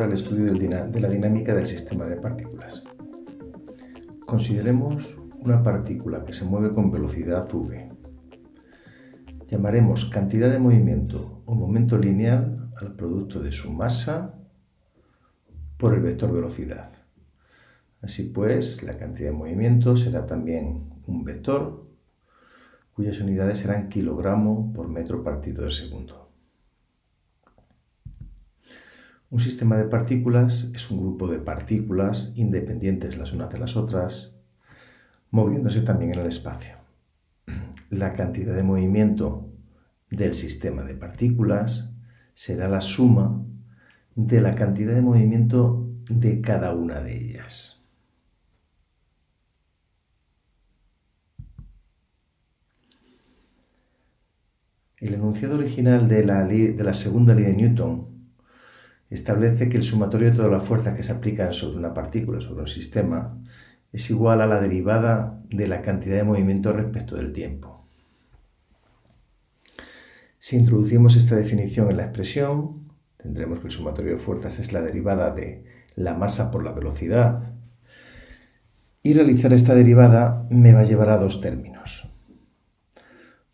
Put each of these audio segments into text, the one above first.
ahora el estudio de la dinámica del sistema de partículas. Consideremos una partícula que se mueve con velocidad v. Llamaremos cantidad de movimiento o momento lineal al producto de su masa por el vector velocidad. Así pues, la cantidad de movimiento será también un vector cuyas unidades serán kilogramo por metro partido de segundo. Un sistema de partículas es un grupo de partículas independientes las unas de las otras, moviéndose también en el espacio. La cantidad de movimiento del sistema de partículas será la suma de la cantidad de movimiento de cada una de ellas. El enunciado original de la segunda ley de Newton establece que el sumatorio de todas las fuerzas que se aplican sobre una partícula, sobre un sistema, es igual a la derivada de la cantidad de movimiento respecto del tiempo. Si introducimos esta definición en la expresión, tendremos que el sumatorio de fuerzas es la derivada de la masa por la velocidad, y realizar esta derivada me va a llevar a dos términos.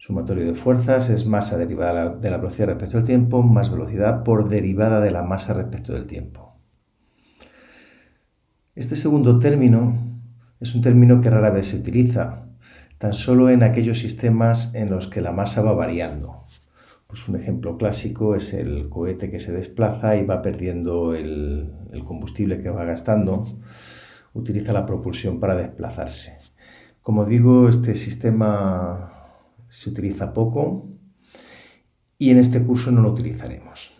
Sumatorio de fuerzas es masa derivada de la velocidad respecto al tiempo más velocidad por derivada de la masa respecto del tiempo. Este segundo término es un término que rara vez se utiliza, tan solo en aquellos sistemas en los que la masa va variando. Pues un ejemplo clásico es el cohete que se desplaza y va perdiendo el combustible que va gastando, utiliza la propulsión para desplazarse. Como digo, este sistema se utiliza poco y en este curso no lo utilizaremos.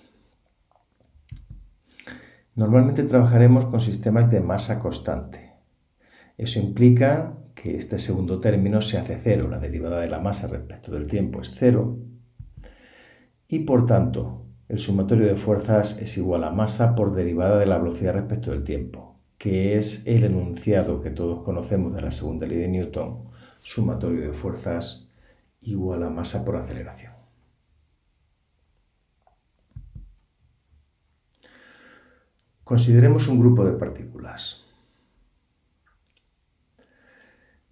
Normalmente trabajaremos con sistemas de masa constante. Eso implica que este segundo término se hace cero, la derivada de la masa respecto del tiempo es cero, y por tanto el sumatorio de fuerzas es igual a masa por derivada de la velocidad respecto del tiempo, que es el enunciado que todos conocemos de la segunda ley de Newton, sumatorio de fuerzas igual a masa por aceleración. Consideremos un grupo de partículas.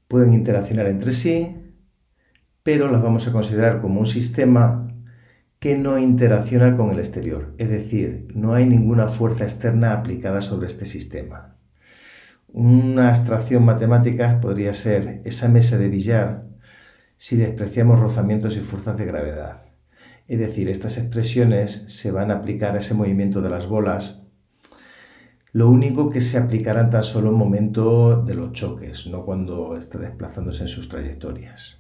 Pueden interaccionar entre sí, pero las vamos a considerar como un sistema que no interacciona con el exterior, es decir, no hay ninguna fuerza externa aplicada sobre este sistema. Una abstracción matemática podría ser esa mesa de billar si despreciamos rozamientos y fuerzas de gravedad. Es decir, estas expresiones se van a aplicar a ese movimiento de las bolas, lo único que se aplicarán tan solo en el momento de los choques, no cuando está desplazándose en sus trayectorias.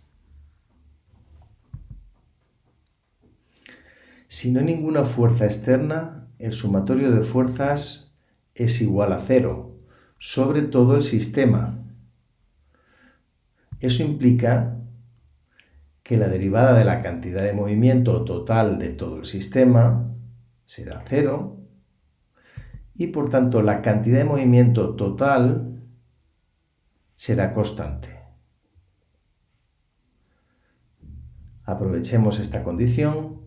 Si no hay ninguna fuerza externa, el sumatorio de fuerzas es igual a cero sobre todo el sistema. Eso implica que la derivada de la cantidad de movimiento total de todo el sistema será cero y por tanto la cantidad de movimiento total será constante. Aprovechemos esta condición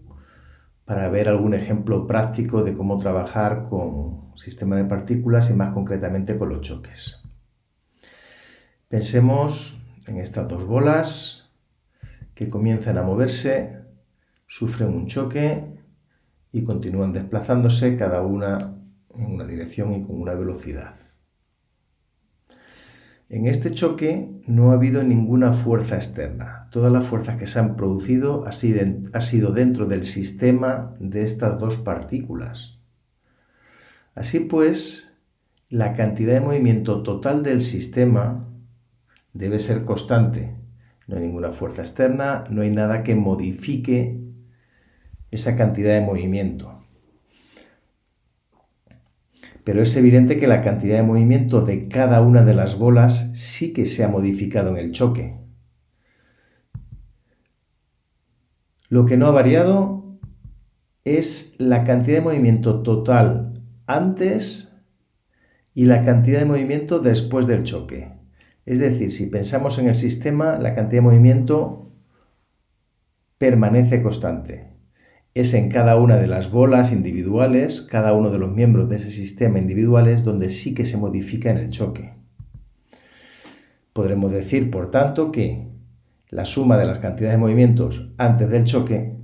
para ver algún ejemplo práctico de cómo trabajar con sistema de partículas y más concretamente con los choques. Pensemos en estas dos bolas que comienzan a moverse, sufren un choque y continúan desplazándose cada una en una dirección y con una velocidad. En este choque no ha habido ninguna fuerza externa. Todas las fuerzas que se han producido ha sido dentro del sistema de estas dos partículas. Así pues, la cantidad de movimiento total del sistema debe ser constante. No hay ninguna fuerza externa, no hay nada que modifique esa cantidad de movimiento. Pero es evidente que la cantidad de movimiento de cada una de las bolas sí que se ha modificado en el choque. Lo que no ha variado es la cantidad de movimiento total antes y la cantidad de movimiento después del choque. Es decir, si pensamos en el sistema, la cantidad de movimiento permanece constante. es en cada una de las bolas individuales, cada uno de los miembros de ese sistema individuales, donde sí que se modifica en el choque. Podremos decir, por tanto, que la suma de las cantidades de movimientos antes del choque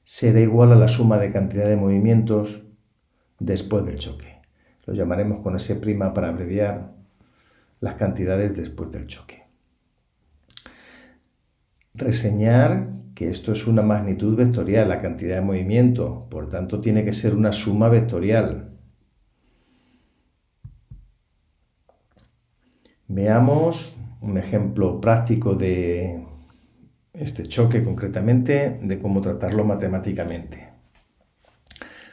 será igual a la suma de cantidad de movimientos después del choque. Lo llamaremos con S' para abreviar las cantidades después del choque. Reseñar que esto es una magnitud vectorial, la cantidad de movimiento, por tanto tiene que ser una suma vectorial. Veamos un ejemplo práctico de este choque concretamente, de cómo tratarlo matemáticamente.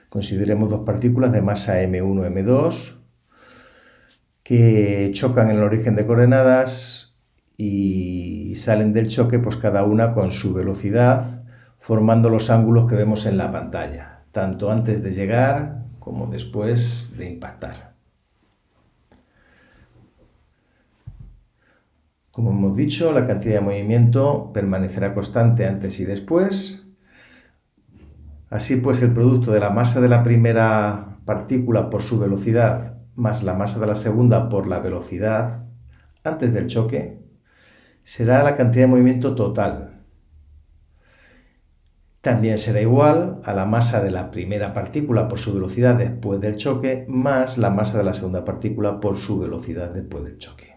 Consideremos dos partículas de masa M1 y M2 que chocan en el origen de coordenadas y salen del choque pues cada una con su velocidad, formando los ángulos que vemos en la pantalla, tanto antes de llegar como después de impactar. Como hemos dicho, la cantidad de movimiento permanecerá constante antes y después. Así pues, el producto de la masa de la primera partícula por su velocidad más la masa de la segunda por la velocidad antes del choque será la cantidad de movimiento total. También será igual a la masa de la primera partícula por su velocidad después del choque más la masa de la segunda partícula por su velocidad después del choque,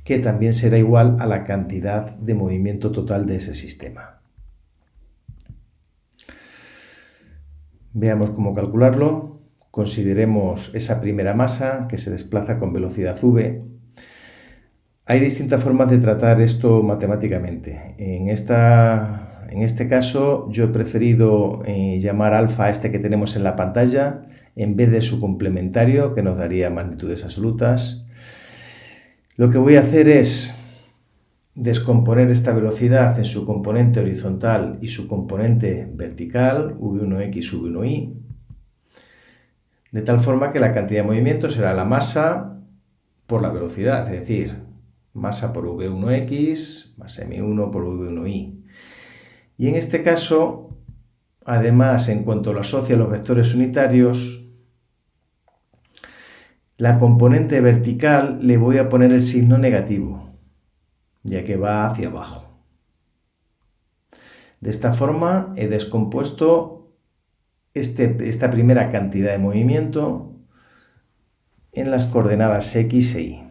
que también será igual a la cantidad de movimiento total de ese sistema. Veamos cómo calcularlo. Consideremos esa primera masa que se desplaza con velocidad v. Hay distintas formas de tratar esto matemáticamente. En este caso yo he preferido llamar alfa a este que tenemos en la pantalla en vez de su complementario, que nos daría magnitudes absolutas. Lo que voy a hacer es descomponer esta velocidad en su componente horizontal y su componente vertical, v1x, v1y, de tal forma que la cantidad de movimiento será la masa por la velocidad, es decir, masa por v1x más m1 por v1y. Y en este caso, además, en cuanto lo asocia a los vectores unitarios, la componente vertical le voy a poner el signo negativo, ya que va hacia abajo. De esta forma he descompuesto esta primera cantidad de movimiento en las coordenadas x e y.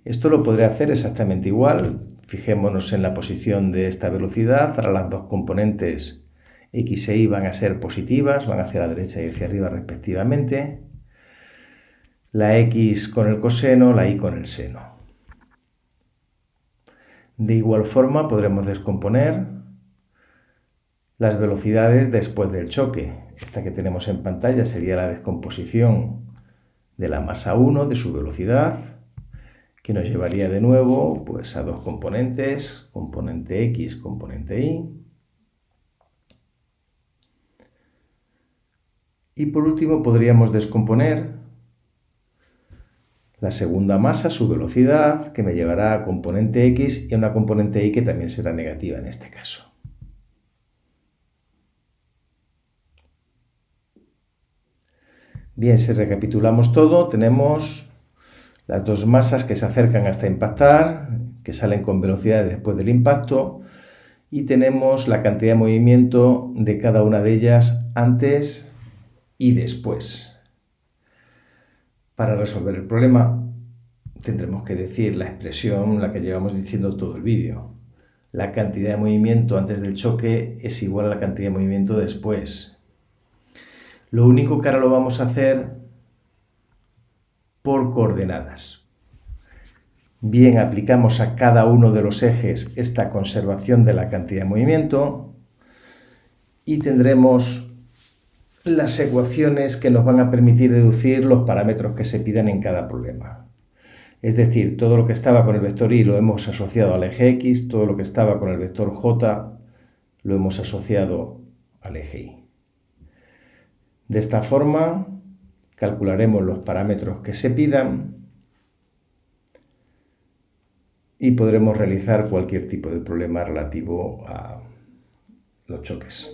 Esto lo podré hacer exactamente igual. Fijémonos en la posición de esta velocidad. Ahora las dos componentes x e y van a ser positivas, van hacia la derecha y hacia arriba respectivamente. La x con el coseno, la y con el seno. De igual forma podremos descomponer las velocidades después del choque. Esta que tenemos en pantalla sería la descomposición de la masa 1, de su velocidad, que nos llevaría de nuevo pues, a dos componentes, componente x, componente y. Y por último podríamos descomponer la segunda masa, su velocidad, que me llevará a componente x y a una componente y que también será negativa en este caso. Bien, si recapitulamos todo, tenemos las dos masas que se acercan hasta impactar, que salen con velocidad después del impacto, y tenemos la cantidad de movimiento de cada una de ellas antes y después. Para resolver el problema tendremos que decir la expresión, la que llevamos diciendo todo el vídeo. La cantidad de movimiento antes del choque es igual a la cantidad de movimiento después. Lo único que ahora lo vamos a hacer por coordenadas. Bien, aplicamos a cada uno de los ejes esta conservación de la cantidad de movimiento y tendremos las ecuaciones que nos van a permitir deducir los parámetros que se pidan en cada problema. Es decir, todo lo que estaba con el vector y lo hemos asociado al eje x, todo lo que estaba con el vector j lo hemos asociado al eje y. De esta forma, calcularemos los parámetros que se pidan y podremos realizar cualquier tipo de problema relativo a los choques.